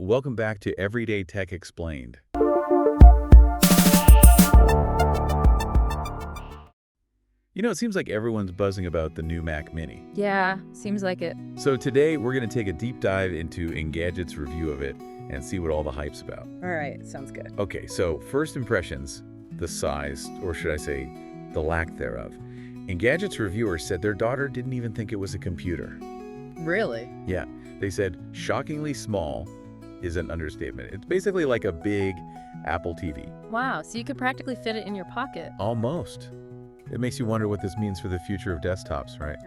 welcome back to Everyday Tech Explained. It seems like everyone's buzzing about the new Mac Mini. Yeah, seems like it. So today, we're going to take a deep dive into Engadget's review of it and see what all the hype's about. All right, sounds good. Okay, so first impressions, the size, or should I say, the lack thereof. Engadget's reviewer said their daughter didn't even think it was a computer. Really? Yeah, they said shockingly small is an understatement. It's basically like a big Apple TV. Wow, so you could practically fit it in your pocket. Almost. It makes you wonder what this means for the future of desktops, right?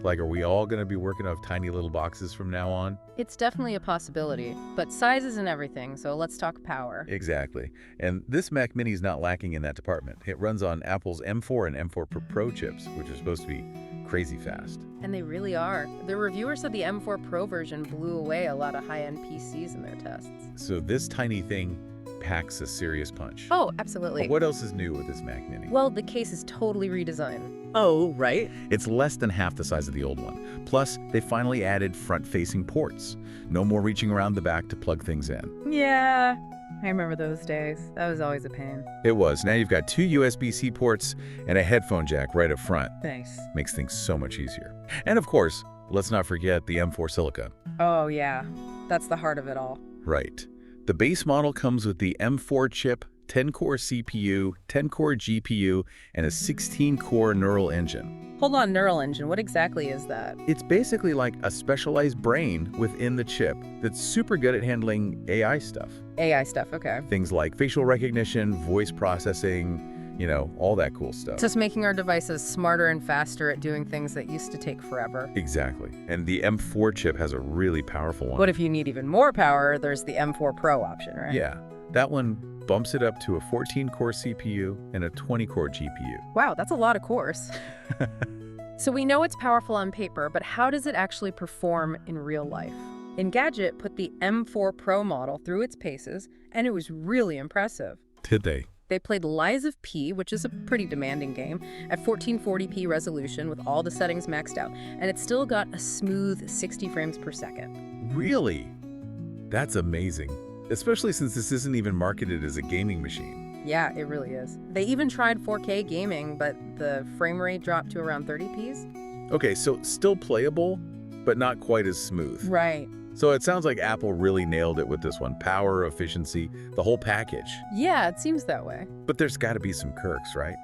Like, are we all going to be working off tiny little boxes from now on? It's definitely a possibility, but size isn't everything, so let's talk power. Exactly. And this Mac Mini is not lacking in that department. It runs on Apple's M4 and M4 Pro chips, which are supposed to be crazy fast. And they really are. The reviewer said the M4 Pro version blew away a lot of high-end PCs in their tests. So this tiny thing packs a serious punch. Oh, absolutely. But what else is new with this Mac Mini? Well, the case is totally redesigned. Oh, right. It's less than half the size of the old one. Plus, they finally added front-facing ports. No more reaching around the back to plug things in. Yeah, I remember those days. That was always a pain. It was. Now you've got two USB-C ports and a headphone jack right up front. Thanks. Makes things so much easier. And of course, let's not forget the M4 Silicon. Oh, yeah. That's the heart of it all. Right. The base model comes with the M4 chip, 10-core CPU, 10-core GPU, and a 16-core neural engine. Hold on, neural engine. What exactly is that? It's basically like a specialized brain within the chip that's super good at handling AI stuff. AI stuff, okay. Things like facial recognition, voice processing, all that cool stuff. Just making our devices smarter and faster at doing things that used to take forever. Exactly. And the M4 chip has a really powerful one. But if you need even more power, there's the M4 Pro option, right? Yeah. That one bumps it up to a 14-core CPU and a 20-core GPU. Wow, that's a lot of cores. So we know it's powerful on paper, but how does it actually perform in real life? Engadget put the M4 Pro model through its paces, and it was really impressive. Did they? They played Lies of P, which is a pretty demanding game, at 1440p resolution with all the settings maxed out, and it still got a smooth 60 frames per second. Really? That's amazing. Especially since this isn't even marketed as a gaming machine. Yeah, it really is. They even tried 4K gaming, but the frame rate dropped to around 30ps. Okay, so still playable, but not quite as smooth. Right. So it sounds like Apple really nailed it with this one. Power, efficiency, the whole package. Yeah, it seems that way. But there's got to be some quirks, right?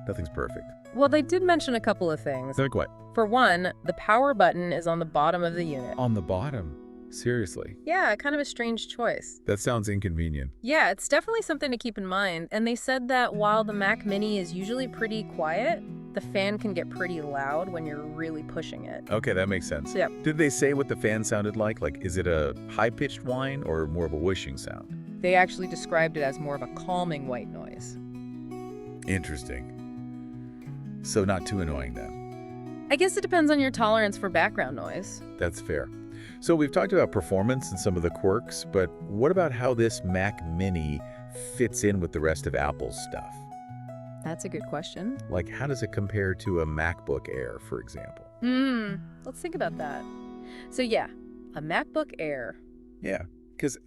Nothing's perfect. Well, they did mention a couple of things. Like what? For one, the power button is on the bottom of the unit. On the bottom? Seriously? Yeah, kind of a strange choice. That sounds inconvenient. Yeah, it's definitely something to keep in mind. And they said that while the Mac Mini is usually pretty quiet, the fan can get pretty loud when you're really pushing it. Okay, that makes sense. Yep. Did they say what the fan sounded like? Like, is it a high-pitched whine or more of a whooshing sound? They actually described it as more of a calming white noise. Interesting. So not too annoying then. I guess it depends on your tolerance for background noise. That's fair. So we've talked about performance and some of the quirks, but what about how this Mac Mini fits in with the rest of Apple's stuff? That's a good question. Like, how does it compare to a MacBook Air, for example? Let's think about that. So yeah, a MacBook Air. Yeah, because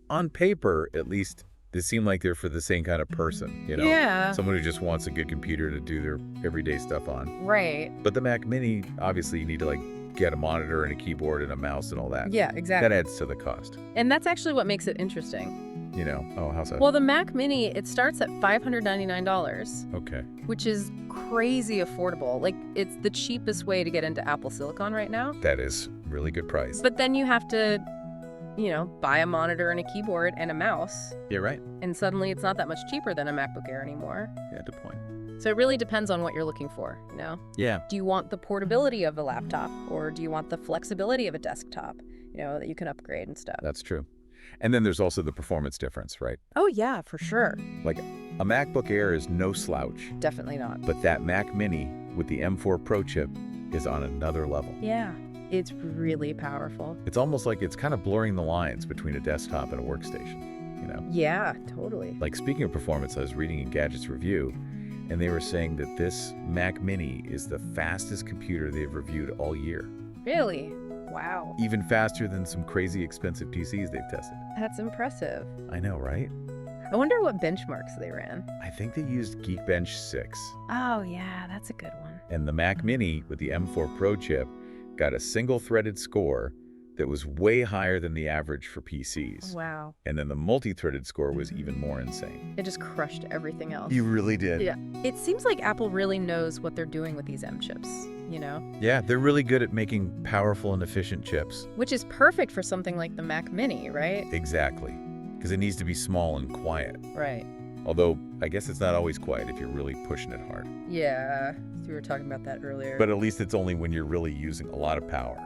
on paper, at least, they seem like they're for the same kind of person, Yeah. Someone who just wants a good computer to do their everyday stuff on. Right. But the Mac Mini, obviously, you need to, get a monitor and a keyboard and a mouse and all that. Yeah, exactly. That adds to the cost. And that's actually what makes it interesting. How's that? Well, the Mac Mini, it starts at $599. Okay. Which is crazy affordable. Like, it's the cheapest way to get into Apple Silicon right now. That is really good price. But then you have to, buy a monitor and a keyboard and a mouse. You're right. And suddenly it's not that much cheaper than a MacBook Air anymore. Yeah, good point. So it really depends on what you're looking for, Yeah. Do you want the portability of a laptop, or do you want the flexibility of a desktop, that you can upgrade and stuff? That's true. And then there's also the performance difference, right? Oh, yeah, for sure. Like, a MacBook Air is no slouch, Definitely not. but that Mac Mini with the M4 Pro chip is on another level. Yeah, it's really powerful. It's almost like it's kind of blurring the lines between a desktop and a workstation, Yeah, totally. Like, speaking of performance, I was reading Engadget's review, and they were saying that this Mac Mini is the fastest computer they've reviewed all year. Really? Wow. even faster than some crazy expensive PCs they've tested. That's impressive. I know, right? I wonder what benchmarks they ran. I think they used Geekbench 6. Oh, yeah, that's a good one. And the Mac Mini with the M4 Pro chip got a single-threaded score that was way higher than the average for PCs. Wow. And then the multi-threaded score was even more insane. It just crushed everything else. You really did. Yeah. It seems like Apple really knows what they're doing with these M chips, you know? Yeah, they're really good at making powerful and efficient chips. Which is perfect for something like the Mac Mini, right? Exactly. Because it needs to be small and quiet. Right. Although, I guess it's not always quiet if you're really pushing it hard. Yeah, we were talking about that earlier. But at least it's only when you're really using a lot of power.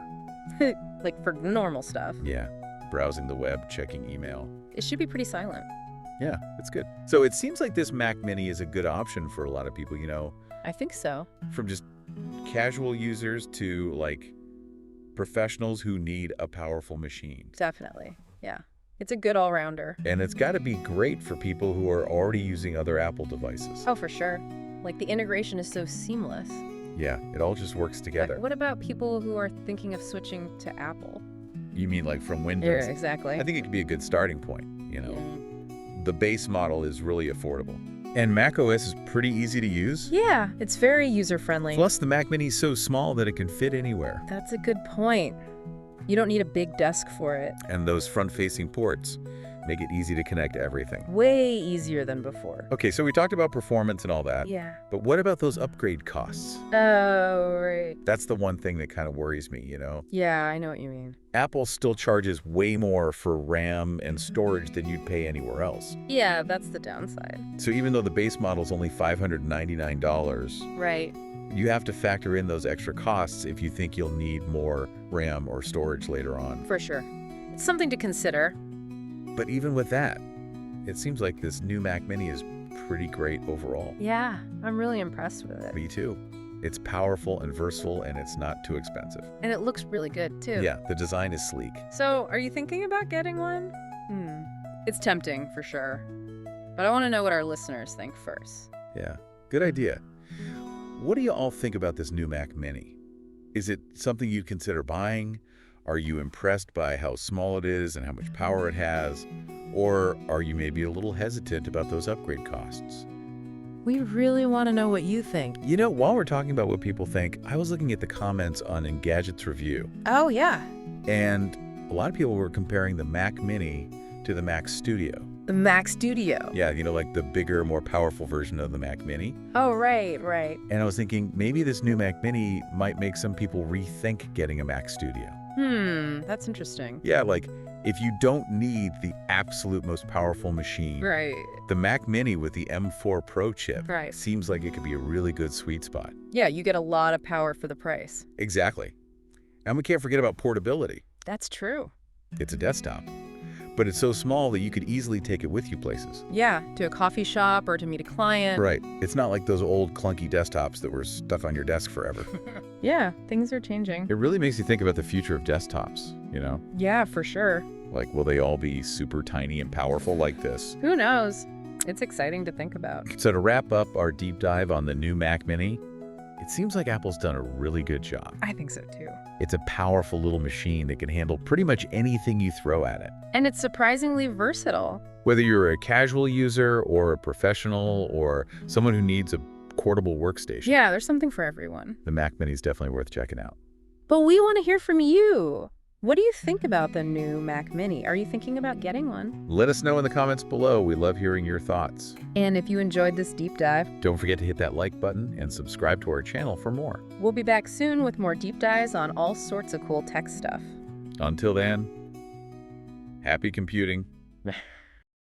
like for normal stuff. Yeah, browsing the web, checking email. It should be pretty silent. Yeah, it's good. So it seems like this Mac Mini is a good option for a lot of people, you know, I think so. from just casual users to like professionals who need a powerful machine. Definitely. Yeah. It's a good all-rounder. And it's got to be great for people who are already using other Apple devices. Oh, for sure. Like the integration is so seamless. Yeah, it all just works together. What about people who are thinking of switching to Apple? You mean like from Windows? Yeah, exactly. I think it could be a good starting point, you know. Yeah. The base model is really affordable. And macOS is pretty easy to use. Yeah, it's very user-friendly. Plus, the Mac Mini is so small that it can fit anywhere. That's a good point. You don't need a big desk for it. And those front-facing ports make it easy to connect everything. Way easier than before. Okay, so we talked about performance and all that. Yeah. But what about those upgrade costs? Oh, right. That's the one thing that kind of worries me, you know? Yeah, I know what you mean. Apple still charges way more for RAM and storage than you'd pay anywhere else. Yeah, that's the downside. So even though the base model is only $599, Right. you have to factor in those extra costs if you think you'll need more RAM or storage later on. For sure. It's something to consider. But even with that, it seems like this new Mac Mini is pretty great overall. Yeah, I'm really impressed with it. Me too. It's powerful and versatile, and it's not too expensive. And it looks really good, too. Yeah, the design is sleek. So, are you thinking about getting one? It's tempting, for sure. But I want to know what our listeners think first. Yeah, good idea. What do you all think about this new Mac Mini? Is it something you'd consider buying? Are you impressed by how small it is and how much power it has? Or are you maybe a little hesitant about those upgrade costs? We really want to know what you think. You know, while we're talking about what people think, I was looking at the comments on Engadget's review, Oh, yeah. and a lot of people were comparing the Mac Mini to the Mac Studio. The Mac Studio. Yeah, you know, like the bigger, more powerful version of the Mac Mini. Oh, right, right. And I was thinking maybe this new Mac Mini might make some people rethink getting a Mac Studio. That's interesting. Yeah, like if you don't need the absolute most powerful machine, Right. the Mac Mini with the M4 Pro chip Right. seems like it could be a really good sweet spot. Yeah, you get a lot of power for the price. Exactly. And we can't forget about portability. That's true. It's a desktop, but it's so small that you could easily take it with you places. Yeah, to a coffee shop or to meet a client. Right. It's not like those old clunky desktops that were stuck on your desk forever. Yeah, things are changing. It really makes you think about the future of desktops, you know? Yeah, for sure. Like, will they all be super tiny and powerful like this? Who knows? It's exciting to think about. So to wrap up our deep dive on the new Mac Mini, it seems like Apple's done a really good job. I think so too. It's a powerful little machine that can handle pretty much anything you throw at it. And it's surprisingly versatile. Whether you're a casual user or a professional or someone who needs a portable workstation, Yeah, there's something for everyone. the Mac Mini is definitely worth checking out. But we want to hear from you. What do you think about the new Mac Mini? Are you thinking about getting one? Let us know in the comments below. We love hearing your thoughts. And if you enjoyed this deep dive, Don't forget to hit that like button and subscribe to our channel for more. we'll be back soon with more deep dives on all sorts of cool tech stuff. Until then, happy computing.